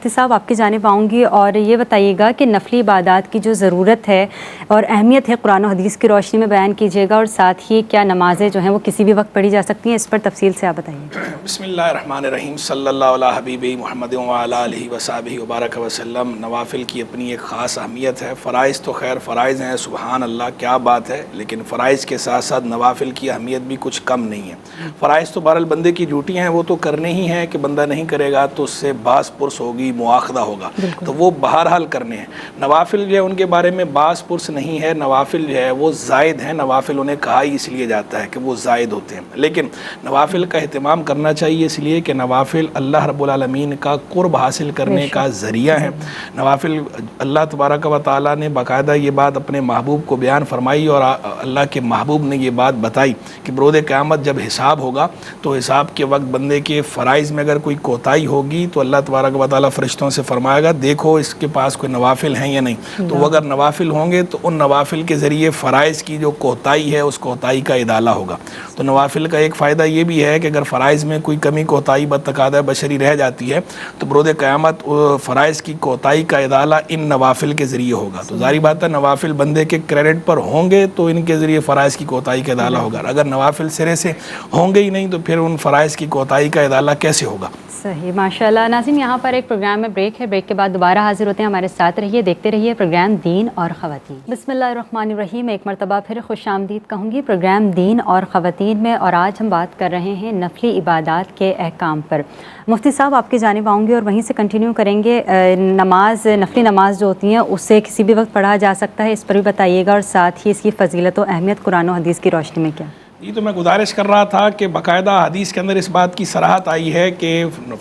مفتی صاحب آپ کی جانب آؤں گی اور یہ بتائیے گا کہ نفلی عبادات کی جو ضرورت ہے اور اہمیت ہے قرآن و حدیث کی روشنی میں بیان کیجیے گا، اور ساتھ ہی کیا نمازیں جو ہیں وہ کسی بھی وقت پڑھی جا سکتی ہیں، اس پر تفصیل سے آپ بتائیے۔ بسم اللہ الرحمن الرحیم، صلی اللہ علیہ حبیب محمد وعلی آلہ وصحبہ وبارک وسلم۔ نوافل کی اپنی ایک خاص اہمیت ہے۔ فرائض تو خیر فرائض ہیں، سبحان اللہ کیا بات ہے، لیکن فرائض کے ساتھ ساتھ نوافل کی اہمیت بھی کچھ کم نہیں ہے۔ فرائض تو بہرحال بندے کی ڈیوٹی ہیں، وہ تو کرنے ہی ہیں کہ بندہ نہیں کرے گا تو اس سے باس پرس ہوگی، مواخذہ ہوگا، تو وہ بہرحال کرنے ہیں۔ نوافل جو ہے ان کے بارے میں باس پرس نہیں ہے، نوافل جو ہے وہ زائد ہیں، نوافل انہیں کہا ہی اس لیے جاتا ہے کہ وہ زائد ہوتے ہیں، لیکن نوافل کا اہتمام کرنا چاہیے اس لیے کہ نوافل اللہ رب العالمین کا قرب حاصل کرنے کا ذریعہ ہیں۔ نوافل اللہ تبارک و تعالیٰ نے باقاعدہ یہ بات اپنے محبوب کو بیان فرمائی، اور اللہ کے محبوب نے یہ بات بتائی کہ بروز قیامت جب حساب ہوگا تو حساب کے وقت بندے کے فرائض میں اگر کوئی کوتاہی ہوگی تو اللہ تبارک و تعالیٰ فرشتوں سے فرمائے گا دیکھو اس کے پاس کوئی نوافل ہیں یا نہیں، تو وہ اگر نوافل ہوں گے تو ان نوافل کے ذریعے فرائض کی جو کوتاہی ہے اس کوتاہی کا ادالہ ہوگا۔ تو نوافل کا ایک فائدہ یہ بھی ہے کہ اگر فرائض میں کوئی کمی کوتاہی بتقاضۂ بشری رہ جاتی ہے تو بروز قیامت فرائض کی کوتاہی کا ادالہ ان نوافل کے ذریعے ہوگا۔ تو ظاہری بات ہے نوافل بندے کے کریڈٹ پر ہوں گے تو ان کے ذریعے فرائض کی کوتاہی کا ادالہ ہوگا، اگر نوافل سرے سے ہوں گے ہی نہیں تو پھر ان فرائض کی کوتاہی کا ادالہ کیسے ہوگا؟ صحیح، ماشاءاللہ۔ ناظرین یہاں پر ایک پروگرام میں بریک ہے، بریک کے بعد دوبارہ حاضر ہوتے ہیں، ہمارے ساتھ رہیے، دیکھتے رہیے پروگرام دین اور خواتین۔ بسم اللہ الرحمن الرحیم، ایک مرتبہ پھر خوش آمدید کہوں گی پروگرام دین اور خواتین میں، اور آج ہم بات کر رہے ہیں نفلی عبادات کے احکام پر۔ مفتی صاحب آپ کی جانب آؤں گی اور وہیں سے کنٹینیو کریں گے۔ نماز، نفلی نماز جو ہوتی ہیں اسے کسی بھی وقت پڑھا جا سکتا ہے، اس پر بھی بتائیے گا، اور ساتھ ہی اس کی فضیلت و اہمیت قرآن و حدیث کی روشنی میں کیا؟ یہ تو میں گزارش کر رہا تھا کہ باقاعدہ حدیث کے اندر اس بات کی صراحت آئی ہے کہ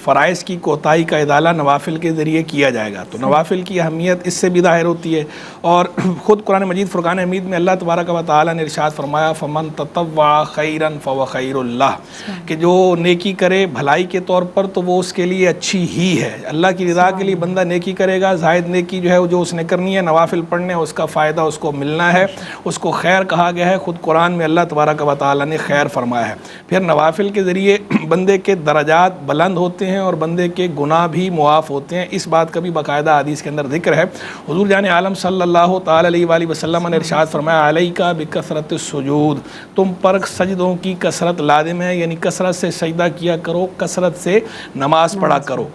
فرائض کی کوتاہی کا ادالہ نوافل کے ذریعے کیا جائے گا، تو نوافل کی اہمیت اس سے بھی ظاہر ہوتی ہے، اور خود قرآن مجید فرقان حمید میں اللہ تبارک و تعالیٰ نے ارشاد فرمایا فمن تطوع خیرا فهو خیر اللہ، کہ جو نیکی کرے بھلائی کے طور پر تو وہ اس کے لیے اچھی ہی ہے۔ اللہ کی رضا کے لیے بندہ نیکی کرے گا، زائد نیکی جو ہے جو اس نے کرنی ہے، نوافل پڑھنے، اس کا فائدہ اس کو ملنا ہے، اس کو خیر کہا گیا ہے، خود قرآن میں اللہ تبارک و تعالیٰ نے خیر فرمایا ہے۔ پھر نوافل کے ذریعے بندے کے درجات بلند ہوتے ہیں اور بندے کے گناہ بھی معاف ہوتے ہیں، اس بات کا بھی باقاعدہ حدیث کے اندر ذکر ہے۔ حضور جان عالم صلی اللہ تعالی علیہ وآلہ وسلم نے ارشاد فرمایا علیک بکثرت السجود، تم پر سجدوں کی کثرت لازم ہے، یعنی کثرت سے سجدہ کیا کرو، کثرت سے نماز پڑھا کرو۔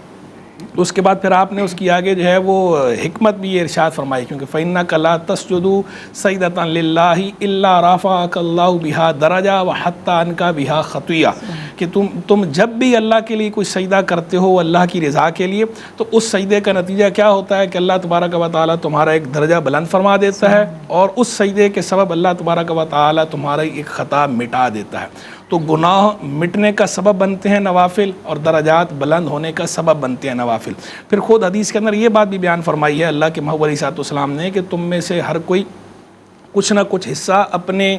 اس کے بعد پھر آپ نے اس کی آگے جو ہے وہ حکمت بھی یہ ارشاد فرمائی، کیونکہ فَإِنَّكَ لَا تَسْجُدُ سَجْدَةً لِلَّهِ إِلَّا رَفَعَكَ اللَّهُ بِهَا دَرَجَةً وَحَطَّ عَنْكَ بِهَا خَطِيئَةً، کہ تم جب بھی اللہ کے لیے کوئی سجدہ کرتے ہو اللہ کی رضا کے لیے، تو اس سجدے کا نتیجہ کیا ہوتا ہے کہ اللہ تبارک و تعالیٰ تمہارا ایک درجہ بلند فرما دیتا ہے، اور اس سجدے کے سبب اللہ تبارک و تعالیٰ تمہاری ایک خطا مٹا دیتا ہے۔ تو گناہ مٹنے کا سبب بنتے ہیں نوافل، اور درجات بلند ہونے کا سبب بنتے ہیں نوافل۔ پھر خود حدیث کے اندر یہ بات بھی بیان فرمائی ہے اللہ کے محبوب علیہ السلام نے کہ تم میں سے ہر کوئی کچھ نہ کچھ حصہ اپنے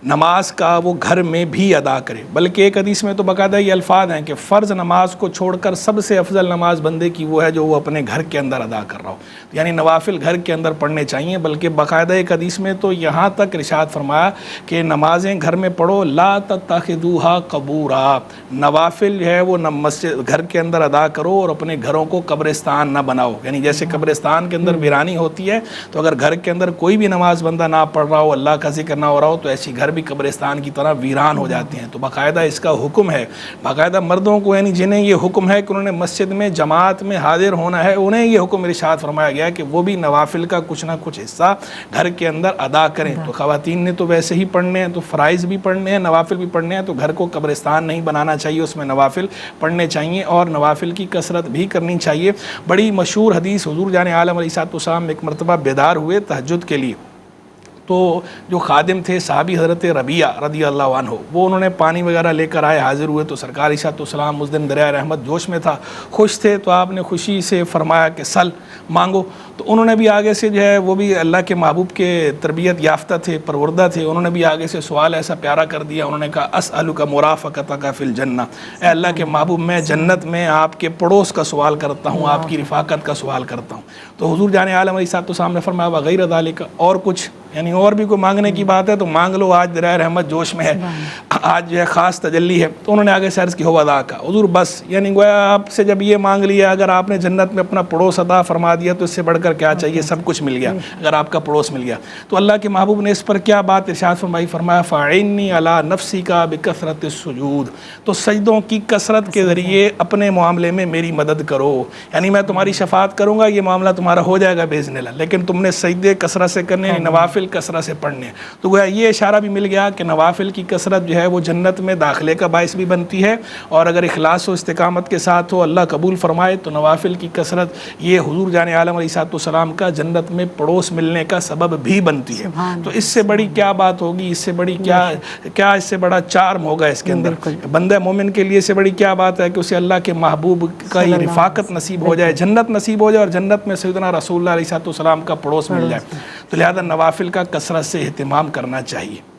نماز کا وہ گھر میں بھی ادا کرے، بلکہ ایک حدیث میں تو باقاعدہ یہ الفاظ ہیں کہ فرض نماز کو چھوڑ کر سب سے افضل نماز بندے کی وہ ہے جو وہ اپنے گھر کے اندر ادا کر رہا ہو، یعنی نوافل گھر کے اندر پڑھنے چاہیے۔ بلکہ باقاعدہ ایک حدیث میں تو یہاں تک ارشاد فرمایا کہ نمازیں گھر میں پڑھو، لا تتخذوها قبورا، نوافل جو ہے وہ مسجد گھر کے اندر ادا کرو اور اپنے گھروں کو قبرستان نہ بناؤ، یعنی جیسے قبرستان کے اندر ویرانی ہوتی ہے تو اگر گھر کے اندر کوئی بھی نماز بندہ نہ پڑھ رہا ہو، اللہ کا ذکر نہ ہو رہا ہو، تو ایسی گھر بھی قبرستان کی طرح ویران ہو جاتے ہیں۔ تو باقاعدہ اس کا حکم ہے، باقاعدہ مردوں کو یعنی جنہیں یہ حکم ہے کہ انہوں نے مسجد میں جماعت میں حاضر ہونا ہے، انہیں یہ حکم ارشاد فرمایا گیا کہ وہ بھی نوافل کا کچھ نہ کچھ حصہ گھر کے اندر ادا کریں۔ تو خواتین نے تو ویسے ہی پڑھنے ہیں، تو فرائض بھی پڑھنے ہیں، نوافل بھی پڑھنے ہیں، تو گھر کو قبرستان نہیں بنانا چاہیے، اس میں نوافل پڑھنے چاہیے اور نوافل کی کثرت بھی کرنی چاہیے۔ بڑی مشہور حدیث، حضور جان عالم علیہ السلام ایک مرتبہ بیدار ہوئے تہجد کے لیے، تو جو خادم تھے صحابی حضرت ربیعہ رضی اللہ عنہ، وہ انہوں نے پانی وغیرہ لے کر آئے، حاضر ہوئے، تو سرکار علیہ السلام اس دن دریائے رحمت جوش میں تھا، خوش تھے، تو آپ نے خوشی سے فرمایا کہ سل، مانگو۔ تو انہوں نے بھی آگے سے جو ہے وہ بھی اللہ کے محبوب کے تربیت یافتہ تھے، پروردہ تھے، انہوں نے بھی آگے سے سوال ایسا پیارا کر دیا، انہوں نے کہا اسألک مرافقتک فی الجنہ، اے اللہ کے محبوب میں جنت میں آپ کے پڑوس کا سوال کرتا ہوں، آپ کی رفاقت کا سوال کرتا ہوں۔ تو حضور جان عالم علیہ السلام نے فرمایا وغیر ذالک، اور کچھ؟ یعنی اور بھی کوئی مانگنے کی بات ہے تو مانگ لو، آج درائے رحمت جوش میں ہے، آج جو ہے خاص تجلی ہے۔ تو انہوں نے آگے سے عرض کی ہو ادا کا حضور بس، یعنی گویا آپ سے جب یہ مانگ لیا، اگر آپ نے جنت میں اپنا پڑوس عطا فرما دیا تو اس سے بڑھ کر کیا چاہیے، سب کچھ مل گیا اگر آپ کا پڑوس مل گیا۔ تو اللہ کے محبوب نے اس پر کیا بات ارشاد فرمائی، فرمایا فَعِنِّي عَلَىٰ نَفْسِكَ بِكَثْرَةِ السُّجُودِ، تو سجدوں کی کثرت کے ذریعے اپنے معاملے میں میری مدد کرو، یعنی میں تمہاری شفاعت کروں گا، یہ معاملہ تمہارا ہو جائے گا باذن اللہ، لیکن تم نے سجدے کثرت سے کرنے، نوافل کثرت سے پڑھنے۔ تو گویا یہ اشارہ بھی مل گیا کہ نوافل کی کثرت جو ہے وہ جنت میں داخلے کا باعث بھی بنتی ہے، اور اگر اخلاص و استقامت کے ساتھ ہو، اللہ قبول فرمائے، تو نوافل کی کثرت یہ حضور جان عالم علیہ الصلوۃ والسلام کا جنت میں پڑوس ملنے کا سبب بھی بنتی ہے۔ تو اس سے بڑی کیا بات ہوگی، اس سے بڑی کیا اس سے بڑا چارم ہوگا اس کے اندر۔ بندہ مومن کے لیے سے بڑی کیا بات ہے کہ اسے اللہ کے محبوب کا یہ رفاقت نصیب ہو جائے، جنت نصیب ہو جائے، اور جنت میں سیدنا رسول اللہ علیہ الصلوۃ والسلام کا پڑوس مل جائے۔ تو لہذا نوافل کا کثرت سے اہتمام کرنا چاہیے۔